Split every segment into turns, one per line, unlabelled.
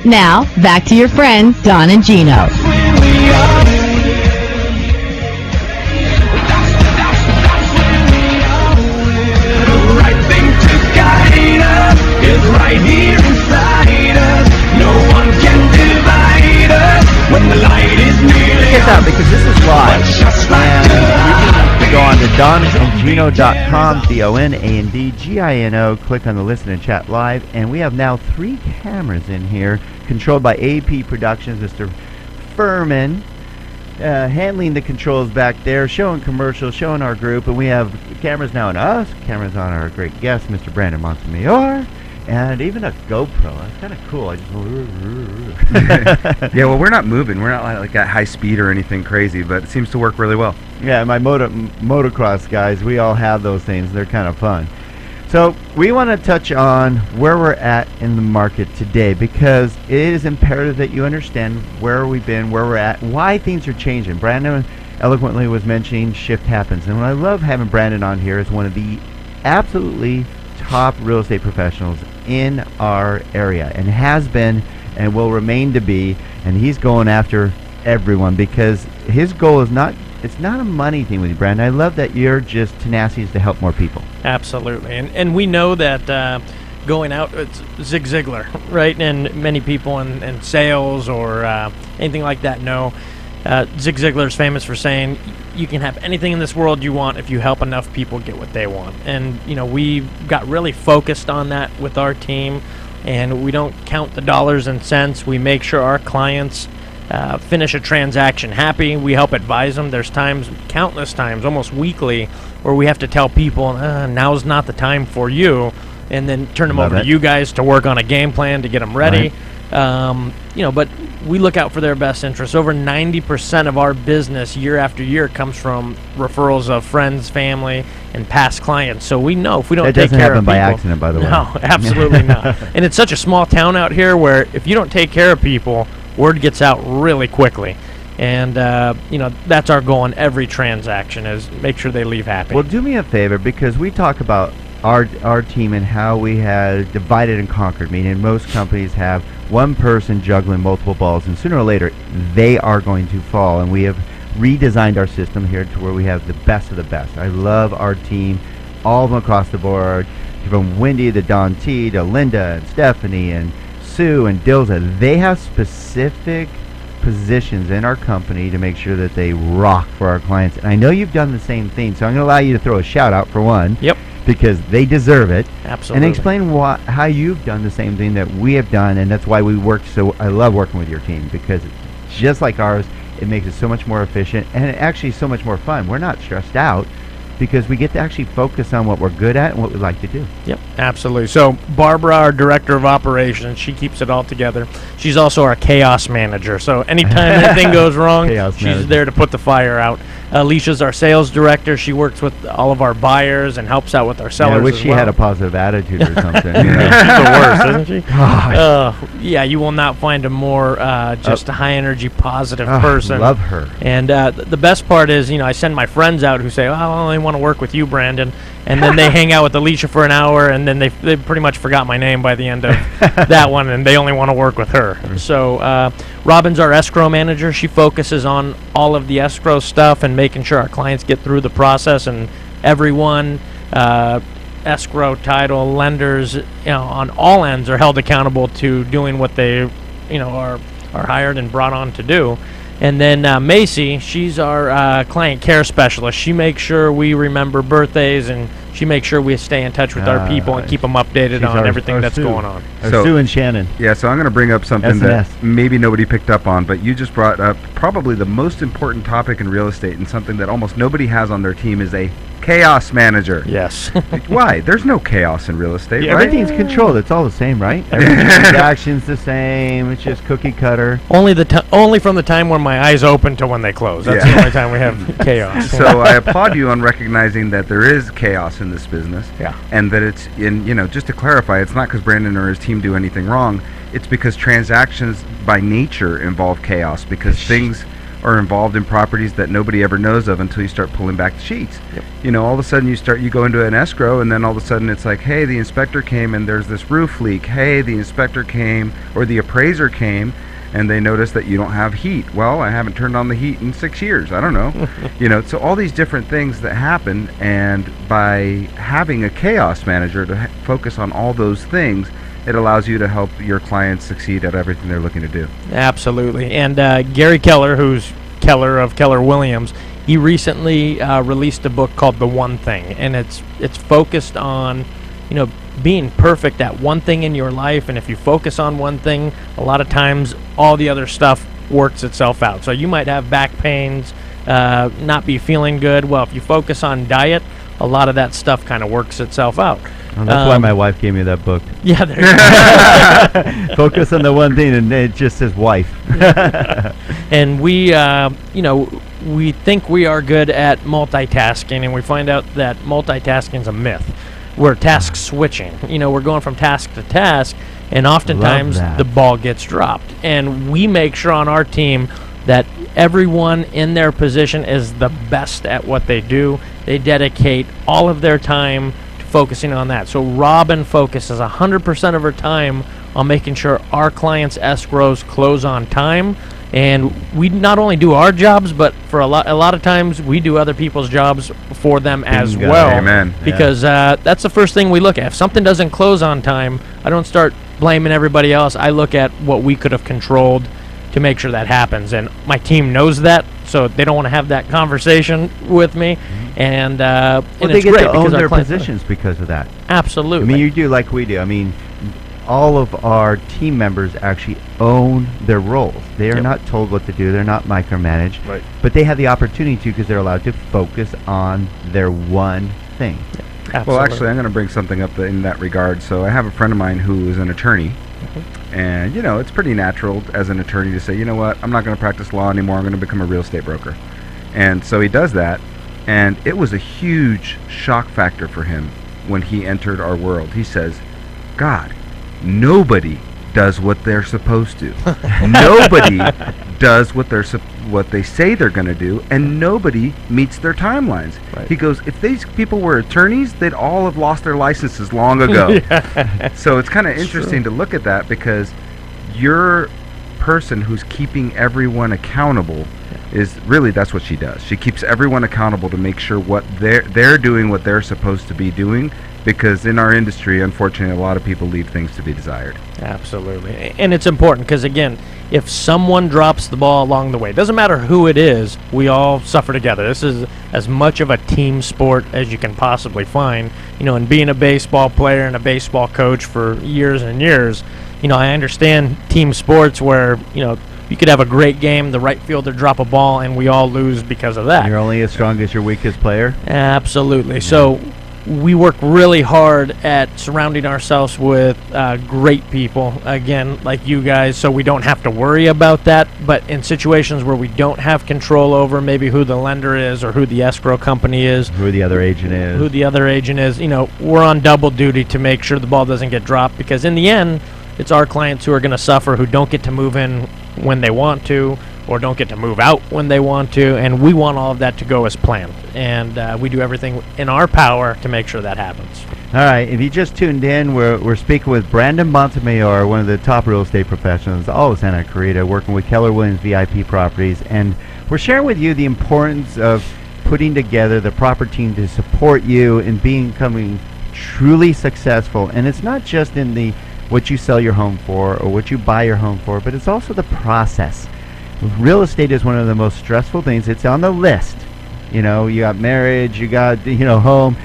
Now, back to your friends, Don and Gino.
Right here inside us. No one can divide us when the light is nearly.
Check this out, because this is live. And you can go on to donandgino.com, DONANDGINO, click on the listen and chat live, and we have now 3 cameras in here, controlled by AP Productions, Mr. Furman, handling the controls back there, showing commercials, showing our group, and we have cameras now on us, cameras on our great guest, Mr. Brandon Montemayor, and even a GoPro. That's kind of cool. I just
Yeah, well, we're not moving. We're not like at high speed or anything crazy, but it seems to work really well.
Yeah, my motocross guys, we all have those things. They're kind of fun. So we want to touch on where we're at in the market today, because it is imperative that you understand where we've been, where we're at, why things are changing. Brandon eloquently was mentioning shift happens. And what I love having Brandon on here is one of the absolutely top real estate professionals in our area, and has been and will remain to be, and he's going after everyone because his goal is not, it's not a money thing with you, Brandon. I love that you're just tenacity to help more people.
Absolutely. And we know that going out, it's Zig Ziglar, right? And many people in sales or anything like that know Zig Ziglar is famous for saying you can have anything in this world you want if you help enough people get what they want. And, you know, we got really focused on that with our team, and we don't count the dollars and cents. We make sure our clients finish a transaction happy. We help advise them. There's times, countless times, almost weekly, where we have to tell people, now's not the time for you, and then turn them over to you guys to work on a game plan to get them ready. Right. You know, but we look out for their best interests. Over 90% of our business year after year comes from referrals of friends, family, and past clients. So we know if we don't take care of people. It doesn't happen
by accident, by the way.
No, absolutely not. And it's such a small town out here where if you don't take care of people, word gets out really quickly. And, you know, that's our goal in every transaction, is make sure they leave happy.
Well, do me a favor, because we talk about our team and how we have divided and conquered, meaning most companies have one person juggling multiple balls, and sooner or later they are going to fall, and we have redesigned our system here to where we have the best of the best. I love our team, all of them across the board, from Wendy to Don T to Linda and Stephanie and Sue and Dilza. They have specific positions in our company to make sure that they rock for our clients, and I know you've done the same thing, so I'm going to allow you to throw a shout out for one.
Yep.
Because they deserve it.
Absolutely.
And explain how you've done the same thing that we have done, and that's why we work so. I love working with your team, because just like ours, it makes it so much more efficient, and it actually so much more fun. We're not stressed out because we get to actually focus on what we're good at and what we like to do.
Yep, absolutely. So Barbara, our director of operations, she keeps it all together. She's also our chaos manager. So anytime anything goes wrong, she's there to put the fire out. Alicia's our sales director. She works with all of our buyers and helps out with our sellers.
I wish she had a positive attitude or something.
She's the worst, isn't she? Yeah, you will not find a more just a high energy, positive person.
Love her.
And the best part is, you know, I send my friends out who say, "Oh, I only want to work with you, Brandon," and then they hang out with Alicia for an hour, and then they pretty much forgot my name by the end of that one, and they only want to work with her. So Robin's our escrow manager. She focuses on all of the escrow stuff and making sure our clients get through the process, and everyone, escrow, title, lenders, you know, on all ends are held accountable to doing what they, you know, are hired and brought on to do. And then Macy, she's our client care specialist. She makes sure we remember birthdays, and she makes sure we stay in touch with our people and keep them updated on everything that's going on.
So, Sue and Shannon.
Yeah, so I'm going to bring up something that maybe nobody picked up on, but you just brought up probably the most important topic in real estate, and something that almost nobody has on their team is a chaos manager.
Yes.
Why? There's no chaos in real estate,
right? Everything's controlled. It's all the same, right? Every transaction's the same. It's just cookie cutter.
Only from the time when my eyes open to when they close. That's the only time we have chaos.
So I applaud you on recognizing that there is chaos in this business.
Yeah.
And that it's in, you know, just to clarify, it's not because Brandon or his team do anything wrong. It's because transactions by nature involve chaos, because things are involved in properties that nobody ever knows of until you start pulling back the sheets.
Yep.
All of a sudden you go into an escrow, and then all of a sudden it's like, hey, the inspector came and there's this roof leak. Hey, the inspector came, or the appraiser came, and they noticed that you don't have heat. Well, I haven't turned on the heat in 6 years. I don't know. So all these different things that happen, and by having a chaos manager to focus on all those things, it allows you to help your clients succeed at everything they're looking to do.
Absolutely. And Gary Keller, who's Keller of Keller Williams, he recently released a book called The One Thing, and it's focused on, being perfect at one thing in your life. And if you focus on one thing, a lot of times all the other stuff works itself out. So you might have back pains, not be feeling good. Well, if you focus on diet, a lot of that stuff kind of works itself out.
Well, that's why my wife gave me that book.
Yeah, there you go.
Focus on the one thing, and it just says wife.
And we, we think we are good at multitasking, and we find out that multitasking is a myth. We're task switching. We're going from task to task, and oftentimes the ball gets dropped. And we make sure on our team that everyone in their position is the best at what they do. They dedicate all of their time to focusing on that. So Robin focuses 100% of her time on making sure our clients' escrows close on time. And we not only do our jobs, but for a lot of times we do other people's jobs for them as well.
Amen.
Because that's the first thing we look at. If something doesn't close on time, I don't start blaming everybody else. I look at what we could have controlled to make sure that happens. And my team knows that, so they don't want to have that conversation with me.
Mm-hmm.
And
they
it's
get
great
to
because
own
our
their
clients
positions because of that.
Absolutely.
I mean, you do like we do. I mean, all of our team members actually own their roles. They are not told what to do. They're not micromanaged.
Right.
But they have the opportunity to, because they're allowed to focus on their one thing.
Absolutely.
Well, actually, I'm going to bring something up in that regard. So I have a friend of mine who is an attorney. And, it's pretty natural as an attorney to say, you know what, I'm not going to practice law anymore. I'm going to become a real estate broker. And so he does that. And it was a huge shock factor for him when he entered our world. He says, God, nobody does what they're supposed to. Nobody does what they say they're going to do, and nobody meets their timelines.
Right.
He goes, if these people were attorneys, they'd all have lost their licenses long ago. So it's kind of interesting to look at that, because your person who's keeping everyone accountable is really, that's what she does. She keeps everyone accountable to make sure what they're doing what they're supposed to be doing. Because in our industry, unfortunately, a lot of people leave things to be desired.
Absolutely. And it's important because, again, if someone drops the ball along the way, it doesn't matter who it is, we all suffer together. This is as much of a team sport as you can possibly find. And being a baseball player and a baseball coach for years and years, I understand team sports where, you could have a great game, the right fielder drop a ball, and we all lose because of that.
You're only as strong as your weakest player?
Absolutely. Mm-hmm. So we work really hard at surrounding ourselves with great people, again, like you guys, so we don't have to worry about that. But in situations where we don't have control over maybe who the lender is or who the escrow company is,
who the other agent is,
we're on double duty to make sure the ball doesn't get dropped, because in the end, it's our clients who are going to suffer, who don't get to move in when they want to, or don't get to move out when they want to, and we want all of that to go as planned. And we do everything in our power to make sure that happens.
All right, if you just tuned in, we're speaking with Brandon Montemayor, one of the top real estate professionals, all of Santa Clarita, working with Keller Williams VIP Properties, and we're sharing with you the importance of putting together the proper team to support you in becoming truly successful. And it's not just in the what you sell your home for or what you buy your home for, but it's also the process. Real estate is one of the most stressful things. It's on the list. You got marriage, you got, home.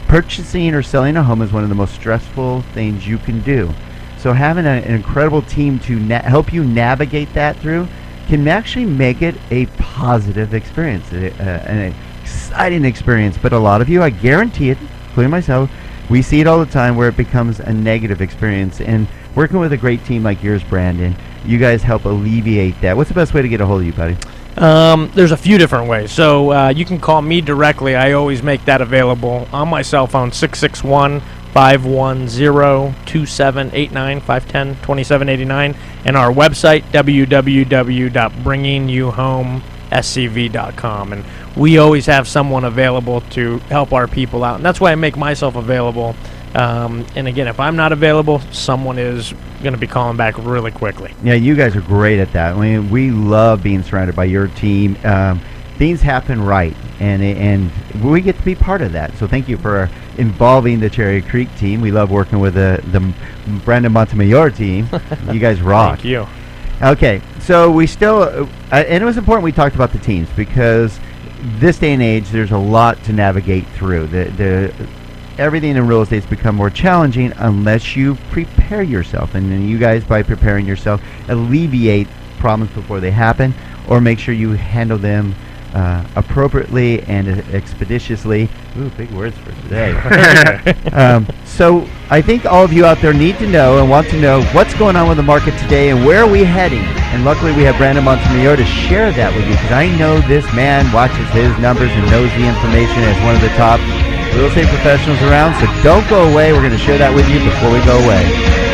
Purchasing or selling a home is one of the most stressful things you can do. So having an incredible team to help you navigate that through can actually make it a positive experience, an exciting experience. But a lot of you, I guarantee it, including myself, we see it all the time where it becomes a negative experience. And working with a great team like yours, Brandon, you guys help alleviate that. What's the best way to get a hold of you, buddy?
There's a few different ways. So you can call me directly. I always make that available on my cell phone, 661-510-2789, 510-2789, and our website, www.bringingyouhome.com. scv.com, and we always have someone available to help our people out, and that's why I make myself available. And again, if I'm not available, someone is going to be calling back really quickly.
Yeah, you guys are great at that. I mean, we love being surrounded by your team. Things happen right, and we get to be part of that. So thank you for involving the Cherry Creek team. We love working with the Brandon Montemayor team. You guys rock.
Thank you.
Okay, so we still, and it was important we talked about the teams, because this day and age, there's a lot to navigate through. Everything in real estate's become more challenging unless you prepare yourself. And then you guys, by preparing yourself, alleviate problems before they happen, or make sure you handle them appropriately and expeditiously. Ooh, big words for today. So I think all of you out there need to know and want to know what's going on with the market today and where are we heading. And luckily we have Brandon Montemayor to share that with you, because I know this man watches his numbers and knows the information as one of the top real estate professionals around. So don't go away. We're going to share that with you before we go away.